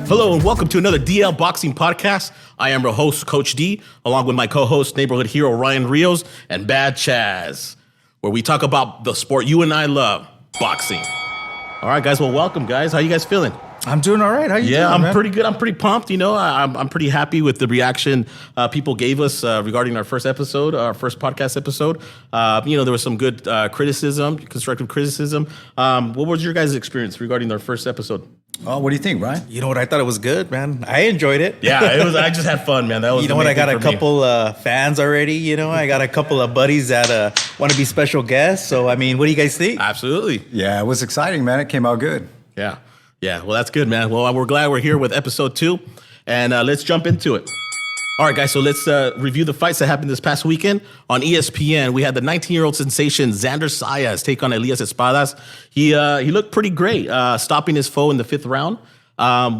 Hello and welcome to another DL Boxing Podcast. I am your host, Coach D, along with my co-host, neighborhood hero Ryan Rios, and Bad Chaz, where we talk about the sport you and I love, boxing. All right, guys. Well, welcome, guys. How you guys feeling? I'm doing all right. How you doing, I'm man? pretty good. I'm pretty pumped. You know, I'm pretty happy with the reaction people gave us regarding our first episode, our first podcast episode. You know, there was some good criticism, constructive criticism. What was your guys' experience regarding our first episode? Oh, what do you think, Ryan? You know what? I thought it was good, man. I enjoyed it. Yeah, it was. I just had fun, man. That was. You know what? I got a couple fans already. You know, I got a couple of buddies that want to be special guests. So, I mean, what do you guys think? Absolutely. Yeah, it was exciting, man. It came out good. Yeah. Well, that's good, man. Well, we're glad we're here with episode 2, and let's jump into it. All right, guys, so let's review the fights that happened this past weekend. On ESPN, we had the 19-year-old sensation Xander Zayas take on Elias Espadas. He looked pretty great, stopping his foe in the 5th round.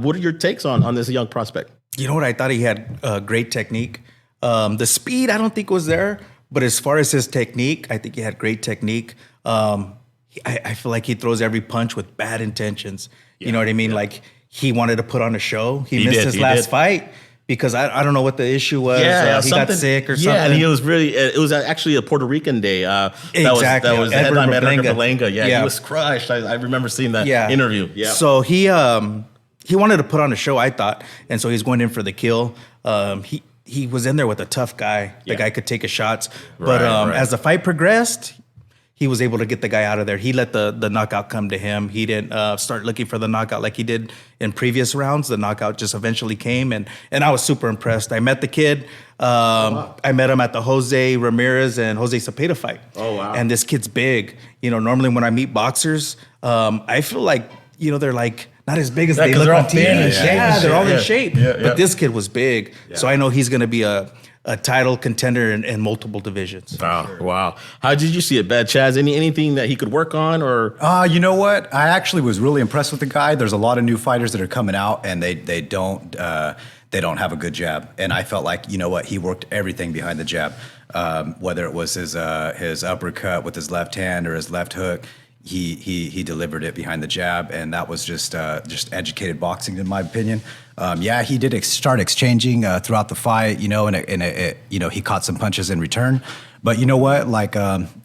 What are your takes on this young prospect? You know what? I thought he had great technique. The speed, I don't think was there. But as far as his technique, I think he had great technique. I feel like he throws every punch with bad intentions. You know what I mean? Yeah. Like, he wanted to put on a show. He missed his last fight. Because I don't know what the issue was. He got sick or something. Yeah, and it was actually a Puerto Rican day. Exactly. That was the headline by Edgar Berlanga. Yeah, he was crushed. I remember seeing that interview. Yeah. So he wanted to put on a show, I thought. And so he's going in for the kill. He was in there with a tough guy. The guy could take his shots. But as the fight progressed, he was able to get the guy out of there. He let the knockout come to him. He didn't start looking for the knockout like he did in previous rounds. The knockout just eventually came, and I was super impressed. I met the kid. I met him at the Jose Ramirez and Jose Cepeda fight. Oh, wow. And this kid's big. You know, normally when I meet boxers, I feel like, you know, they're like not as big as they look on TV. They're all in shape. But this kid was big. Yeah. So I know he's going to be a title contender in multiple divisions. Wow. How did you see it, Bad Chaz? Anything that he could work on, or? You know what? I actually was really impressed with the guy. There's a lot of new fighters that are coming out, and they don't have a good jab. And I felt like, you know what? He worked everything behind the jab, whether it was his uppercut with his left hand or his left hook. He delivered it behind the jab, and that was just educated boxing, in my opinion. He did start exchanging throughout the fight, you know, and you know, he caught some punches in return. But you know what, like,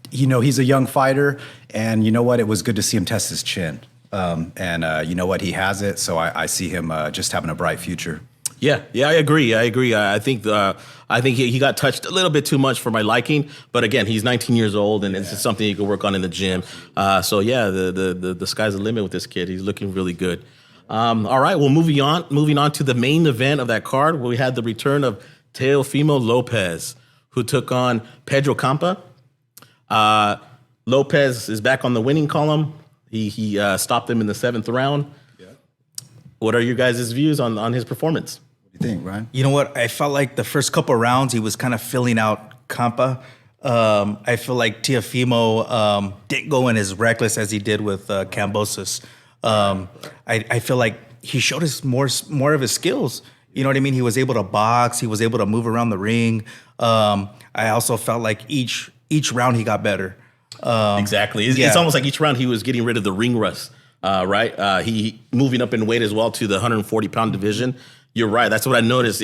you know, he's a young fighter, and you know what, it was good to see him test his chin. You know what, he has it, so I see him just having a bright future. Yeah, I agree. I think he got touched a little bit too much for my liking. But again, he's 19 years old, and it's something you can work on in the gym. The sky's the limit with this kid. He's looking really good. All right, well, moving on to the main event of that card, where we had the return of Teófimo López, who took on Pedro Campa. López is back on the winning column. He stopped him in the 7th round. Yeah. What are your guys' views on his performance? What do you think, Ryan? You know what? I felt like the first couple of rounds, he was kind of filling out Campa. I feel like Teófimo didn't go in as reckless as he did with Kambosos. I feel like he showed us more of his skills. You know what I mean? He was able to box. He was able to move around the ring. I also felt like each round he got better. Exactly. It's almost like each round he was getting rid of the ring rust, right? He moving up in weight as well to the 140-pound division. You're right. That's what I noticed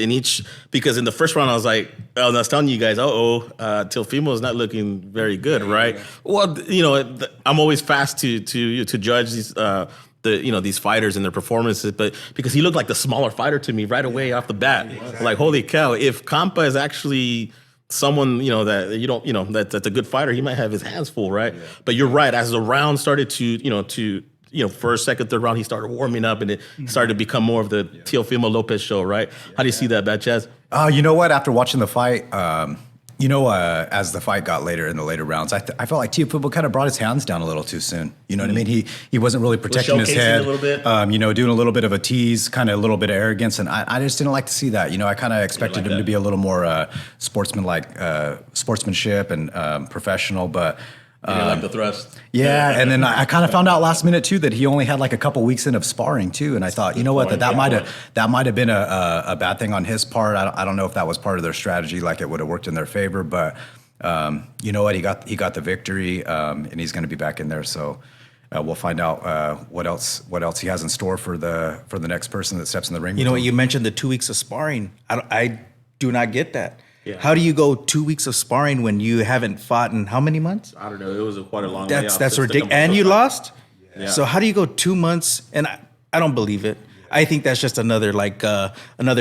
because in the first round I was like, I was telling you guys, Teófimo is not looking very good, right? Well, you know, I'm always fast to judge these fighters and their performances, but because he looked like the smaller fighter to me right away off the bat, like, holy cow! If Campa is actually someone, you know, that you don't, you know, that's a good fighter, he might have his hands full, right? Yeah. But you're right. As the round started to first, second, third round, he started warming up, and it started to become more of the Teófimo López show, right? How do you see that, Bad Chaz? You know what? After watching the fight, as the fight got later in the later rounds, I felt like Teófimo kind of brought his hands down a little too soon. You know what I mean? He wasn't really protecting his head. A little bit. Doing a little bit of a tease, kind of a little bit of arrogance, and I just didn't like to see that. You know, I kind of expected him to be a little more sportsmanship and professional, but. You didn't like the thrust. Yeah, and then I kind of found out last minute too that he only had like a couple weeks in of sparring too, and I thought, you know what, that might have been a bad thing on his part. I don't know if that was part of their strategy, like it would have worked in their favor, but you know what? He got the victory, and he's going to be back in there. So we'll find out what else he has in store for the next person that steps in the ring. You know what? You mentioned the 2 weeks of sparring. I do not get that. Yeah. How do you go 2 weeks of sparring when you haven't fought in how many months? I don't know. It was quite a long. That's ridiculous. And you lost. Yeah. So how do you go 2 months? And I don't believe it. I think that's just another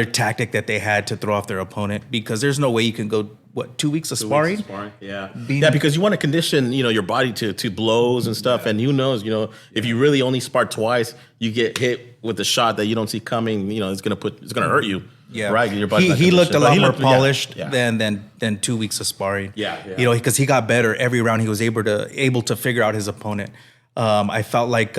tactic that they had to throw off their opponent, because there's no way you can go 2 weeks of sparring. 2 weeks of sparring, yeah, because you want to condition your body to blows and stuff, and who knows, if you really only spar twice, you get hit with a shot that you don't see coming. It's gonna hurt you. Yeah, right. Your body. He looked a lot more polished than 2 weeks of sparring. Yeah. Because he got better every round. He was able to figure out his opponent. I felt like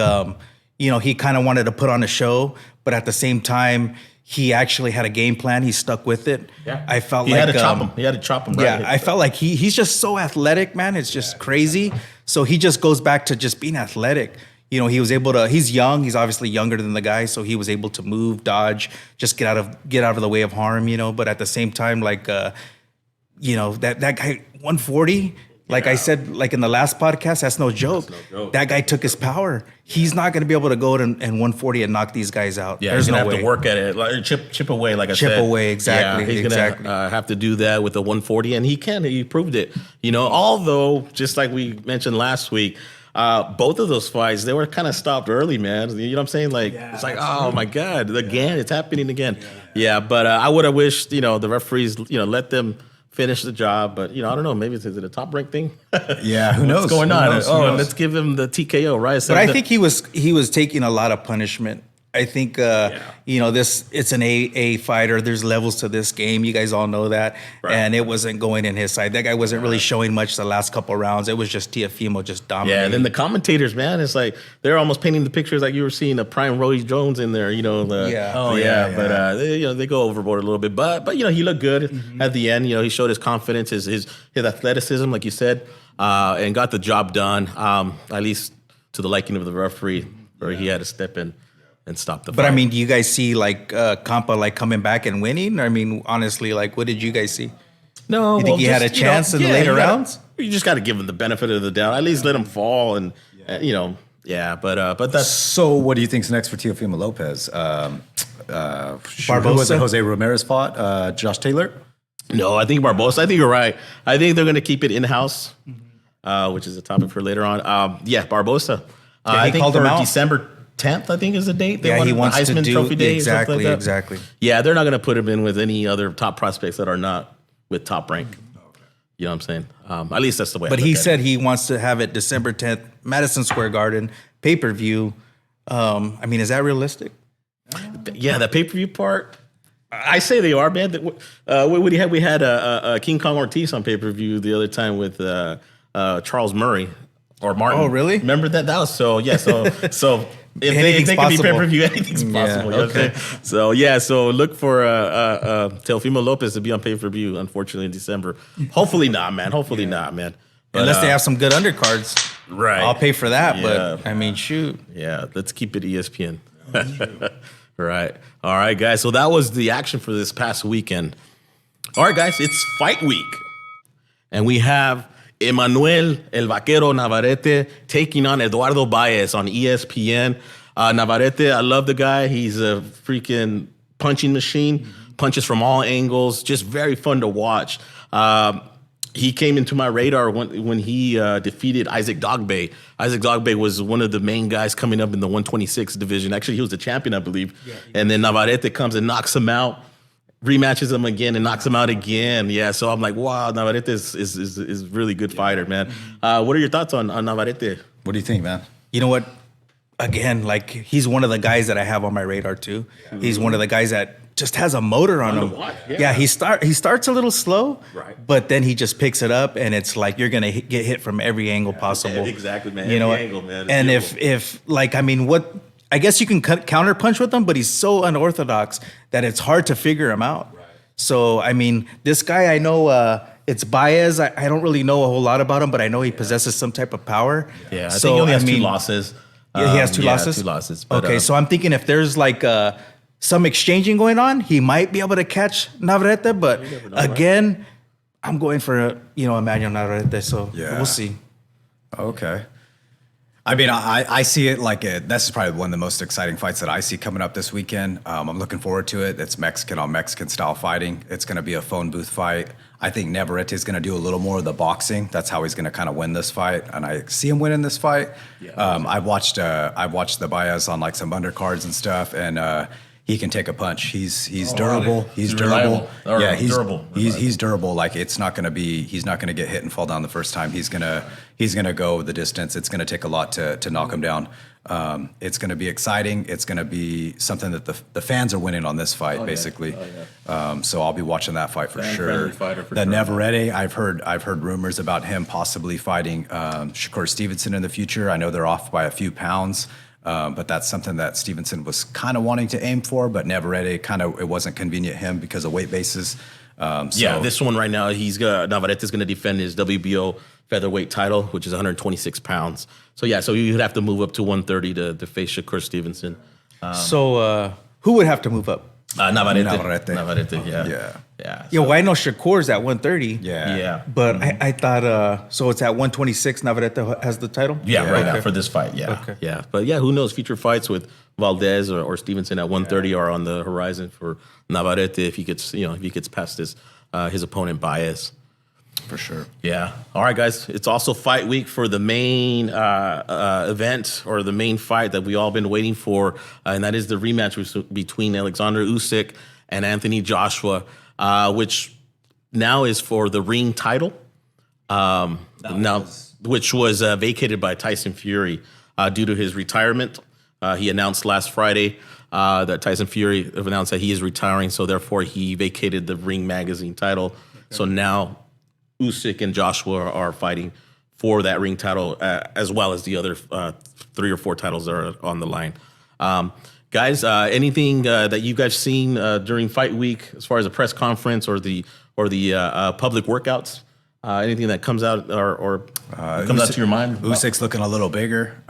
he kind of wanted to put on a show, but at the same time, he actually had a game plan. He stuck with it. Yeah. I felt he like had to chop him. He had to chop him. Yeah, I felt like he's just so athletic, man. It's just crazy. So he just goes back to just being athletic. He was able to. He's young. He's obviously younger than the guy, so he was able to move, dodge, just get out of the way of harm. But at the same time, like, that guy 140. Like I said, like in the last podcast, that's no joke. That guy took his power. He's not going to be able to go in 140 and knock these guys out. Yeah, There's he's going no to have way. to work at it, like chip away, like I said. Chip away, exactly. Yeah, he's going to have to do that with the 140, and he can. He proved it. Although, just like we mentioned last week, both of those fights, they were kind of stopped early, man. You know what I'm saying? Like, it's like, oh my God, again, it's happening again. Yeah, but I would have wished, the referees, let them finish the job, but I don't know. Maybe is it a Top Rank thing? Yeah, who knows? What's going on? Who knows? Let's give him the TKO, right? So but I think he was taking a lot of punishment. I think it's an A fighter. There's levels to this game. You guys all know that, and it wasn't going in his side. That guy wasn't really showing much the last couple of rounds. It was just Teófimo just dominating. Yeah, and then the commentators, man, it's like they're almost painting the pictures like you were seeing a prime Roy Jones in there. But they go overboard a little bit. But he looked good at the end. He showed his confidence, his athleticism, like you said, and got the job done. At least to the liking of the referee, where he had to step in and stop the fight. But I mean, do you guys see like Campa like coming back and winning? I mean, honestly, like, what did you guys see? No, you think he had a chance in the later rounds? You just got to give him the benefit of the doubt. At least let him fall, and But that's so. What do you think's next for Teófimo López? Barbosa? Who was it? Jose Ramirez fought Josh Taylor. No, I think Barbosa. I think you're right. I think they're going to keep it in house, which is a topic for later on. Barbosa. I think called for him out. December 10th, I think is the date. He wants the Heisman to do Trophy Day. exactly. Yeah, they're not going to put him in with any other top prospects that are not with Top Rank. You know what I'm saying? At least that's the way. But he said he wants to have it December 10th, Madison Square Garden, pay-per-view. I mean, is that realistic? Yeah, the pay-per-view part. I say they are, man. We had King Kong Ortiz on pay-per-view the other time with Charles Murray or Martin. Oh, really? Remember that? That was so if they can be pay-per-view, anything's possible. Yeah, okay. So look for Teófimo López to be on pay-per-view, unfortunately, in December. Hopefully not, man. But, unless they have some good undercards. Right. I'll pay for that, Yeah. but I mean, shoot. Yeah, let's keep it ESPN. Right. All right, guys. So that was the action for this past weekend. All right, guys, it's fight week. And we have Emanuel El Vaquero Navarrete taking on Eduardo Baez on ESPN. Navarrete, I love the guy. He's a freaking punching machine. Punches from all angles. Just very fun to watch. He came into my radar when he defeated Isaac Dogboe. Isaac Dogboe was one of the main guys coming up in the 126 division. Actually, he was the champion, I believe. Yeah, and then Navarrete comes and knocks him out, rematches him again and knocks him out again. Yeah, so I'm like, wow, Navarrete is a really good fighter, man. What are your thoughts on Navarrete? What do you think, man? You know what? Again, like, he's one of the guys that I have on my radar too. Yeah. He's one of the guys that just has a motor on him. Yeah, he starts a little slow, right, but then he just picks it up, and it's like you're gonna get hit from every angle possible. Yeah, exactly, man. You know, every angle, man. And if like, I mean, what? I guess you can counter punch with him, but he's so unorthodox that it's hard to figure him out. Right. So I mean, this guy, I know it's Baez. I don't really know a whole lot about him, but I know he possesses some type of power. Yeah, I think he only has 2 losses. Yeah, he has 2 losses. 2 losses. But, okay, so I'm thinking if there's like some exchanging going on, he might be able to catch Navarrete. But again, I'm going for Emanuel Navarrete. So we'll see. Okay. I mean, I see it like this is probably one of the most exciting fights that I see coming up this weekend. I'm looking forward to it. It's Mexican on Mexican style fighting. It's going to be a phone booth fight. I think Navarrete is going to do a little more of the boxing. That's how he's going to kind of win this fight, and I see him winning this fight. I've watched the Baez on like some undercards and stuff, and he can take a punch. He's durable. He's durable. He's durable. He's durable. Like he's not going to get hit and fall down the first time. He's gonna go the distance. It's going to take a lot to knock him down. It's going to be exciting. It's going to be something that the fans are winning on this fight, basically. So I'll be watching that fight for sure. Navarrete, I've heard rumors about him possibly fighting Shakur Stevenson in the future. I know they're off by a few pounds. But that's something that Stevenson was kind of wanting to aim for, but Navarrete it wasn't convenient him because of weight bases. This one right now, Navarrete is going to defend his WBO featherweight title, which is 126 pounds. So you'd have to move up to 130 to face Shakur Stevenson. Who would have to move up? Navarrete, yeah. Well, I know Shakur's at 130. Yeah. But I thought, so it's at 126, Navarrete has the title? Yeah, right now for this fight, yeah. Okay. Yeah, but who knows? Future fights with Valdez or Stevenson at 130 are on the horizon for Navarrete if he gets past his opponent Baez. For sure. Yeah. All right, guys. It's also fight week for the main event or the main fight that we all been waiting for, and that is the rematch between Oleksandr Usyk and Anthony Joshua, which now is for the ring title. Which was vacated by Tyson Fury due to his retirement. He announced last Friday that Tyson Fury announced that he is retiring, so therefore he vacated the Ring Magazine title. Okay. So now Usyk and Joshua are fighting for that ring title, as well as the other 3 or 4 titles that are on the line. Guys, anything that you guys seen during fight week, as far as a press conference or the public workouts? Anything that comes out or comes out to your mind? Usyk's looking a little bigger.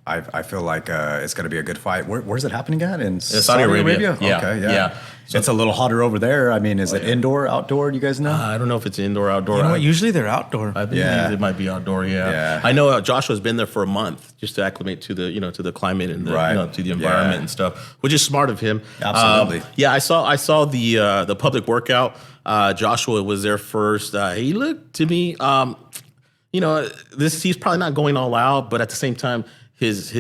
I feel like it's going to be a good fight. Where's it happening at? In Saudi Arabia? Yeah. Okay, yeah. So it's a little hotter over there. I mean, is it indoor, outdoor? Do you guys know? I don't know if it's indoor, outdoor. You know what? Usually they're outdoor. I believe it might be outdoor. Yeah. I know Joshua's been there for a month just to acclimate to the climate and to the environment and stuff, which is smart of him. Absolutely. I saw the public workout. Joshua was there first. He looked to me, he's probably not going all out, but at the same time, his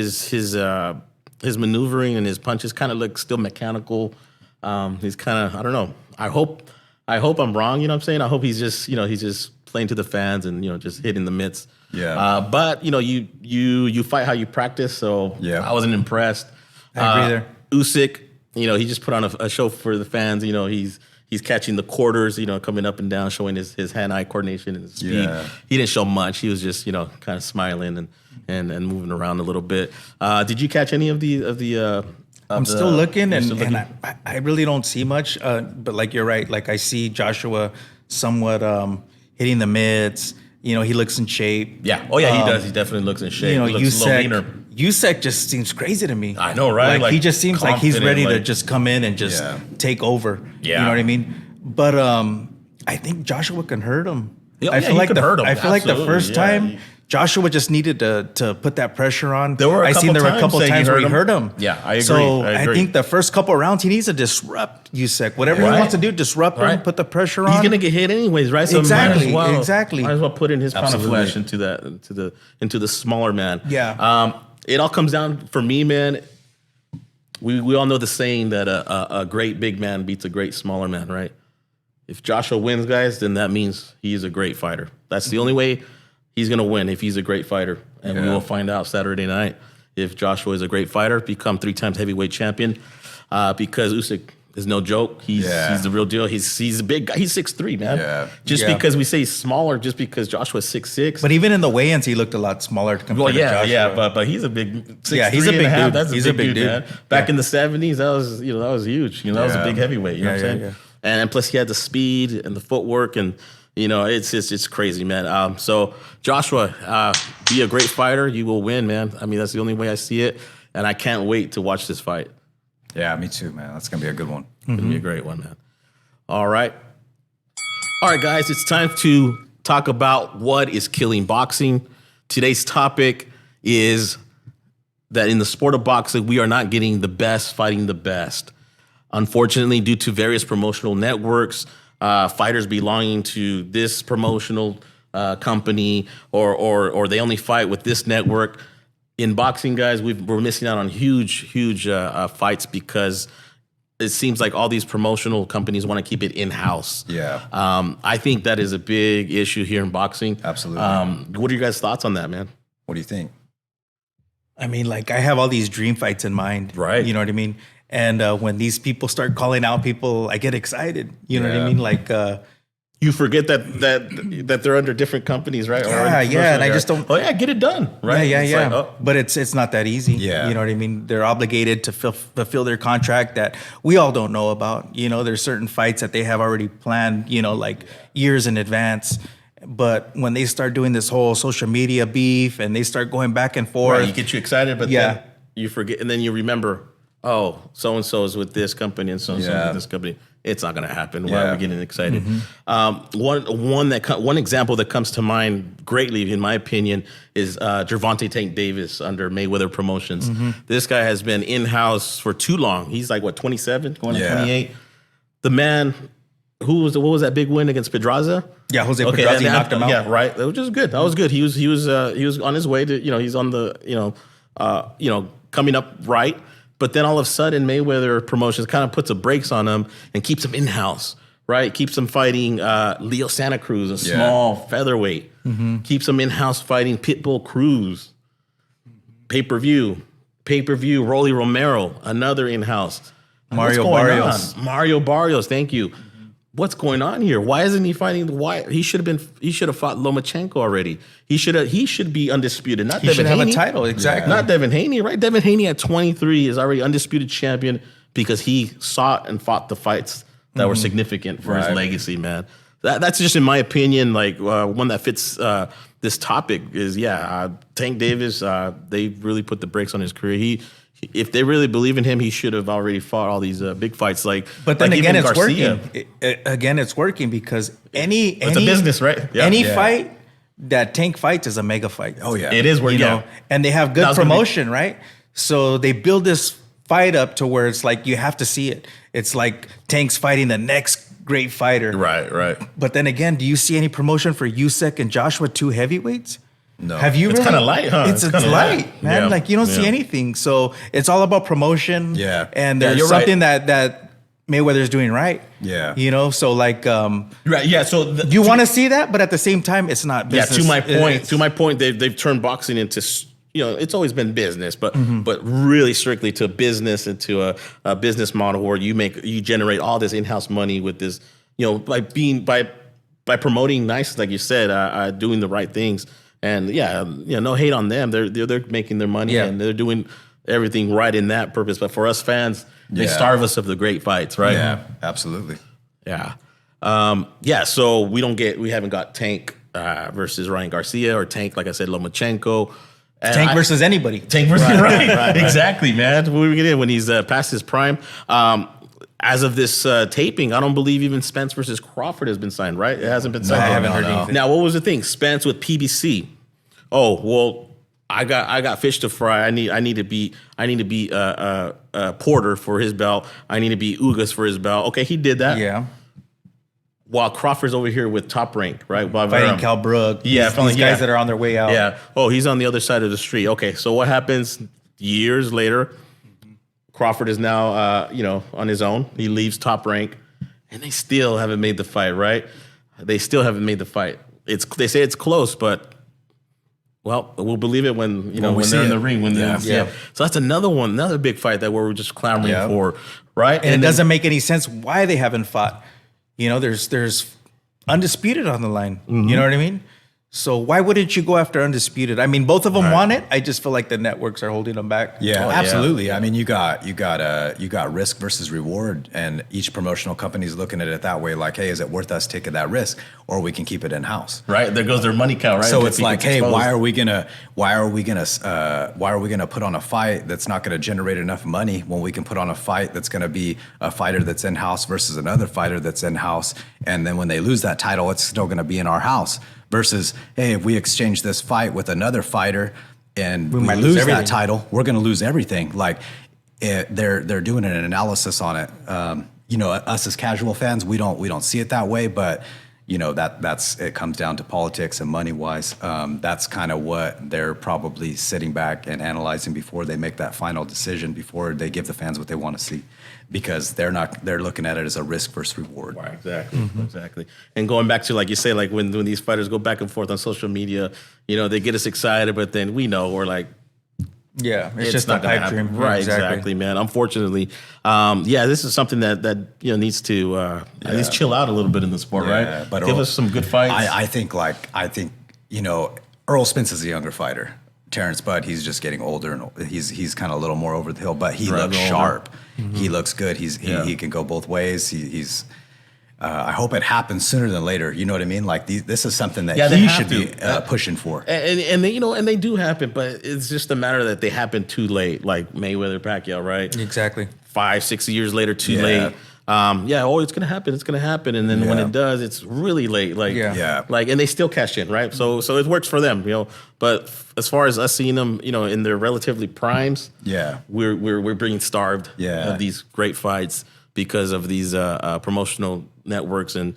maneuvering and his punches kind of look still mechanical. He's kind of, I don't know. I hope I'm wrong. You know what I'm saying? I hope he's just playing to the fans and just hitting the mitts. Yeah. But you fight how you practice. So I wasn't impressed. I agree there. Usyk, he just put on a show for the fans. He's catching the quarters, coming up and down, showing his hand-eye coordination and his speed. Yeah. He didn't show much. He was just, kind of smiling and moving around a little bit. Did you catch any of the? I'm still looking, and I really don't see much. But like you're right, like I see Joshua somewhat hitting the mitts. He looks in shape. Yeah. Oh yeah, he does. He definitely looks in shape. He looks a little leaner. Usyk just seems crazy to me. I know, right? Like he just seems like he's ready to just come in and just take over. Yeah. You know what I mean? But I think Joshua can hurt him. I feel like the first time Joshua just needed to put that pressure on. There were a couple times where he hurt him. Yeah, I agree. So I think the first couple of rounds he needs to disrupt Usyk. Whatever he wants to do, disrupt him, put the pressure on. He's gonna get hit anyways, right? So exactly. Might as well put in his pound of flesh into the smaller man. Yeah. It all comes down for me, man. We all know the saying that a great big man beats a great smaller man, right? If Joshua wins, guys, then that means he's a great fighter. That's the only way he's going to win, if he's a great fighter. And we will find out Saturday night if Joshua is a great fighter, become 3-time heavyweight champion, because Usyk is no joke. He's the real deal. He's a big guy. He's 6'3", man. Yeah. Because we say he's smaller, just because Joshua's 6'6". But even in the weigh-ins, he looked a lot smaller compared to Joshua. Yeah, but he's a big 6'3". He's a big dude. That's a big dude, man. Back in the 70s, that was huge. That was a big heavyweight. You know what I'm saying? Yeah. And plus, he had the speed and the footwork, and it's crazy, man. So Joshua, be a great fighter. You will win, man. I mean, that's the only way I see it, and I can't wait to watch this fight. Yeah, me too, man. That's gonna be a good one. It's gonna be a great one, man. All right. All right, guys, it's time to talk about what is killing boxing. Today's topic is that in the sport of boxing, we are not getting the best fighting the best. Unfortunately, due to various promotional networks, fighters belonging to this promotional company, or they only fight with this network. In boxing, guys, we're missing out on huge fights because it seems like all these promotional companies want to keep it in-house. Yeah. I think that is a big issue here in boxing. Absolutely. What are your guys' thoughts on that, man? What do you think? I mean, like, I have all these dream fights in mind. Right. You know what I mean? And when these people start calling out people, I get excited. You know what I mean? Like, you forget that they're under different companies, right? Yeah, and I just don't. Oh yeah, get it done, right? Yeah. Like, But it's not that easy. Yeah. You know what I mean? They're obligated to fulfill their contract that we all don't know about. You know, there's certain fights that they have already planned, you know, like years in advance. But when they start doing this whole social media beef and they start going back and forth, right, you get you excited, but then you forget, and then you remember, oh, so and so is with this company and so and so is with this company. It's not going to happen. Why are we getting excited? One example that comes to mind greatly, in my opinion, is Gervonta Tank Davis under Mayweather Promotions. This guy has been in-house for too long. He's like, what, 27, going to 28? The man, what was that big win against Pedraza? Yeah, Jose Pedraza knocked him out. Yeah, right. That was just good. That was good. He was on his way to, he's on the, coming up right. But then all of a sudden, Mayweather Promotions kind of puts the brakes on him and keeps him in-house, right? Keeps him fighting Leo Santa Cruz, a small featherweight. Keeps him in-house fighting Pitbull Cruz. Pay-per-view, Rolly Romero, another in-house. Mario Barrios. Mario Barrios, thank you. What's going on here? Why isn't he fighting? Why he should have fought Lomachenko already. He should be undisputed. Not He Devin should have Haney. a title, exactly. Not Devin Haney, right? Devin Haney at 23 is already undisputed champion because he sought and fought the fights that were significant for his legacy, man. That's just in my opinion, like one that fits this topic is Tank Davis. They really put the brakes on his career. If they really believe in him, he should have already fought all these big fights. But then again, it's Garcia. working. It's working because it's a business, right? Yeah. Any fight that Tank fights is a mega fight. Oh yeah, it is working. And they have good promotion, right? So they build this fight up to where it's like you have to see it. It's like Tank's fighting the next great fighter, right. But then again, do you see any promotion for Usyk and Joshua, 2 heavyweights? No. Have you? It's kind of light, huh? It's light, man. Yeah. Like you don't see anything. So it's all about promotion. Yeah. And there's something that Mayweather's doing right. Yeah. So like right, yeah. So you want to see that, but at the same time, it's not business. Yeah, to my point, they've turned boxing into, it's always been business, but really strictly to business, into a business model where you generate all this in-house money with this, by promoting nice, like you said, doing the right things. And no hate on them. They're making their money and they're doing everything right in that purpose. But for us fans, they starve us of the great fights, right? Yeah, absolutely. Yeah. So we haven't got Tank versus Ryan Garcia, or Tank, like I said, Lomachenko. Tank versus anybody. Tank versus right. Exactly, man. When we get in, when he's past his prime. As of this taping, I don't believe even Spence versus Crawford has been signed, right? It hasn't been signed. I haven't heard anything. Now, what was the thing? Spence with PBC. Oh, well, I got fish to fry. I need to be Porter for his belt. I need to be Ugas for his belt. Okay, he did that. Yeah. While Crawford's over here with Top Rank, right? Fighting Cal Brook. These guys that are on their way out. Yeah. Oh, he's on the other side of the street. Okay, so what happens years later? Crawford is now, on his own. He leaves Top Rank, and they still haven't made the fight, right? They still haven't made the fight. They say it's close, but we'll believe it when they're in the ring. So that's another big fight that we're just clamoring for, right? And it doesn't make any sense why they haven't fought. There's undisputed on the line. You know what I mean? So why wouldn't you go after Undisputed? I mean, both of them want it. I just feel like the networks are holding them back. Yeah, absolutely. I mean, you got risk versus reward, and each promotional company is looking at it that way. Like, hey, is it worth us taking that risk, or we can keep it in house? Right. There goes their money count. Right. So it's like, hey, why are we gonna put on a fight that's not gonna generate enough money when we can put on a fight that's gonna be a fighter that's in house versus another fighter that's in house, and then when they lose that title, it's still gonna be in our house. Versus, hey, if we exchange this fight with another fighter and we might lose that title, we're going to lose everything. Like they're doing an analysis on it. Us as casual fans, we don't see it that way, but that's it comes down to politics and money wise. That's kind of what they're probably sitting back and analyzing before they make that final decision, before they give the fans what they want to see. Because they're looking at it as a risk versus reward. Right, exactly. And going back to, like you say, like when these fighters go back and forth on social media, they get us excited, but then we know we're like, it's just not a pipe dream. Right, exactly, man. Unfortunately, this is something that needs to at least chill out a little bit in the sport, right? But give us some good fights. I think Earl Spence is a younger fighter. Terrence Budd, he's just getting older and he's kind of a little more over the hill, but he looks sharp. Mm-hmm. He looks good. He can go both ways. He's I hope it happens sooner than later. You know what I mean? Like this is something that he should be pushing for. And they and they do happen, but it's just a matter that they happen too late, like Mayweather, Pacquiao, right? Exactly. 5-6 years later, too late. It's gonna happen. It's gonna happen, and then when it does, it's really late. And they still cash in, right? So it works for them, But as far as us seeing them, in their relatively primes, we're being starved of these great fights because of these promotional networks and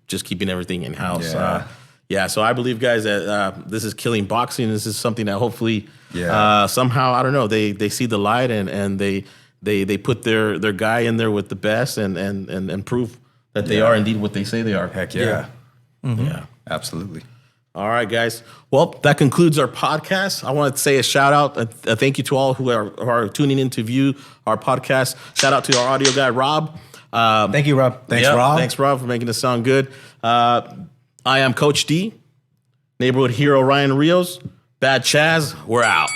just keeping everything in house. So I believe, guys, that this is killing boxing. This is something that hopefully somehow, I don't know, they see the light and they put their guy in there with the best and prove that they are indeed what they say they are. Heck yeah. Mm-hmm. Yeah, absolutely. All right, guys. Well, that concludes our podcast. I want to say a shout out, a thank you to all who are tuning in to view our podcast. Shout out to our audio guy, Rob. Thank you, Rob. Rob. Thanks, Rob, for making us sound good. I am Coach D, neighborhood hero Ryan Rios. Bad Chaz, we're out.